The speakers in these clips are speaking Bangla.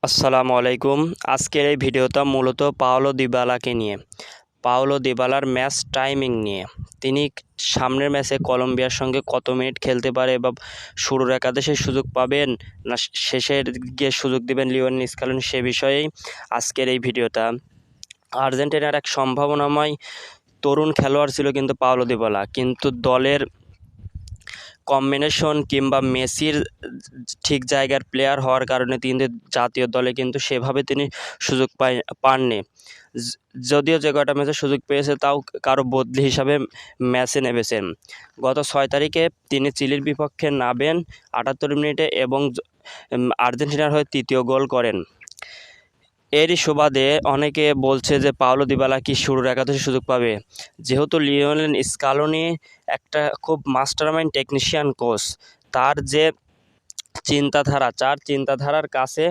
আসসালামু আলাইকুম। আজকের এই ভিডিওটা মূলত পাওলো দিবালাকে নিয়ে। পাওলো দিবালার ম্যাচ টাইমিং নিয়ে। তিনি সামনের ম্যাচে কলম্বিয়ার সঙ্গে কত মিনিট খেলতে পারে বা শুরুর একাদশে সুযোগ পাবেন না শেষের গিয়ে সুযোগ দিবেন লিওনেল স্ক্যালোনি, সে বিষয়েই আজকের এই ভিডিওটা। আর্জেন্টিনার এক সম্ভাবনাময় তরুণ খেলোয়াড় ছিল কিন্তু পাওলো দিবালা, কিন্তু দলের কম্বিনেশন কিংবা মেসির ঠিক জায়গার প্লেয়ার হওয়ার কারণে তিনি জাতীয় দলে কিন্তু সেভাবে তিনি সুযোগ পাননি। যদিও যে কটা ম্যাচে সুযোগ পেয়েছে তাও কারো বদলি হিসাবে ম্যাচে নেমেছেন। গত 6 তারিখে তিনি চিলির বিপক্ষে নামেন 78 মিনিটে এবং আর্জেন্টিনার হয়ে তৃতীয় গোল করেন। এরই সুবাদে অনেকে বলছে যে পাওলো দিবালা কি শুরুর একাদশে সুযোগ পাবে। যেহেতু লিওনেল স্ক্যালোনি একটা খুব মাস্টারমাইন্ড টেকনিশিয়ান কোচ, তার যে চিন্তাধারার কাছে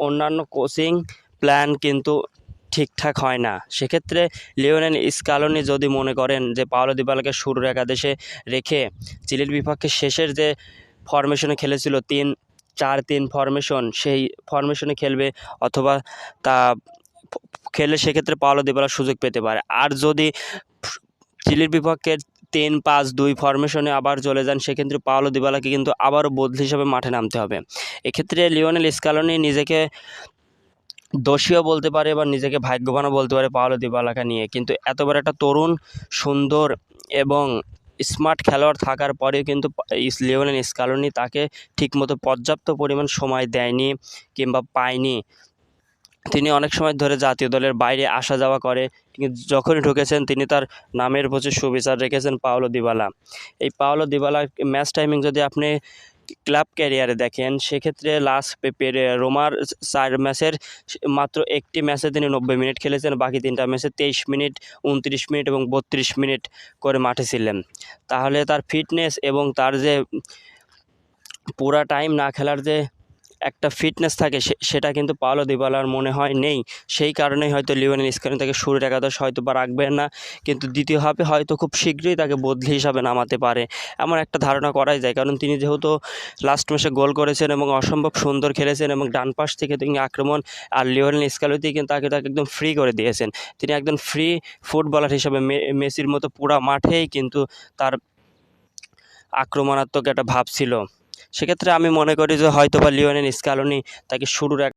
অন্যান্য কোচিং প্ল্যান কিন্তু ঠিকঠাক হয় না। সেক্ষেত্রে লিওনেল স্ক্যালোনি যদি মনে করেন যে পাওলো দিবালাকে শুরুর একাদশে রেখে চিলির বিপক্ষে শেষের যে ফরমেশনে খেলেছিল 3-4-3 ফরমেশন, সেই ফরমেশনে খেলবে অথবা তা খেললে সেক্ষেত্রে পাওলো দিবালা সুযোগ পেতে পারে। আর যদি চিলির বিপক্ষে 3-5-2 ফরমেশনে আবার চলে যান, সেক্ষেত্রে পাওলো দিবালাকে কিন্তু আবারও বদলি হিসাবে মাঠে নামতে হবে। এক্ষেত্রে লিওনেল স্ক্যালোনি নিজেকে দোষীও বলতে পারে বা নিজেকে ভাগ্যবানও বলতে পারে পাওলো দিবালাকে নিয়ে। কিন্তু এত বড় একটা তরুণ, সুন্দর এবং স্মার্ট খেলোয়াড় থাকার পরেও কিন্তু লিওনেল স্ক্যালোনি তাকে ঠিকমতো পর্যাপ্ত পরিমাণ সময় দেয়নি কিংবা পায়নি। তিনি অনেক সময় ধরে জাতীয় দলের বাইরে আসা যাওয়া করে, কিন্তু যখনই ঢুকেছেন তিনি তার নামের প্রতি সুবিচার রেখেছেন পাওলো দিবালা। এই পাওলো দিবালার ম্যাচ টাইমিং যদি আপনি ক্লাব ক্যারিয়ারে দেখেন, সেক্ষেত্রে লাস্ট রোমার 4 ম্যাচের মাত্র একটি ম্যাচে তিনি 90 মিনিট খেলেছেন, বাকি 3টা ম্যাচে 23 মিনিট, 29 মিনিট এবং 32 মিনিট করে মাঠে ছিলেন। তাহলে তার ফিটনেস এবং তার যে পুরা টাইম না খেলার যে একটা ফিটনেস থাকে সেটা কিন্তু পাওলো দিবালার মনে হয় নেই। সেই কারণেই হয়তো লিওনেল স্ক্যালোনি তাকে শুরুর একাদশ হয়তো বা রাখবেন না, কিন্তু দ্বিতীয়ভাবে হয়তো খুব শীঘ্রই তাকে বদলি হিসাবে নামাতে পারে, এমন একটা ধারণা করাই যায়। কারণ তিনি যেহেতু লাস্ট ম্যাচে গোল করেছেন এবং অসম্ভব সুন্দর খেলেছেন এবং ডান পাশ থেকে তিনি আক্রমণ, আর লিওনেল স্ক্যালোনি কিন্তু তাকে একদম ফ্রি করে দিয়েছেন। তিনি একদম ফ্রি ফুটবলার হিসাবে মেসির মতো পুরা মাঠেই কিন্তু তার আক্রমণাত্মক একটা ভাব ছিল। সেক্ষেত্রে আমি মনে করি যে হয়তোবা লিওনেল স্ক্যালোনি তাকে শুরুর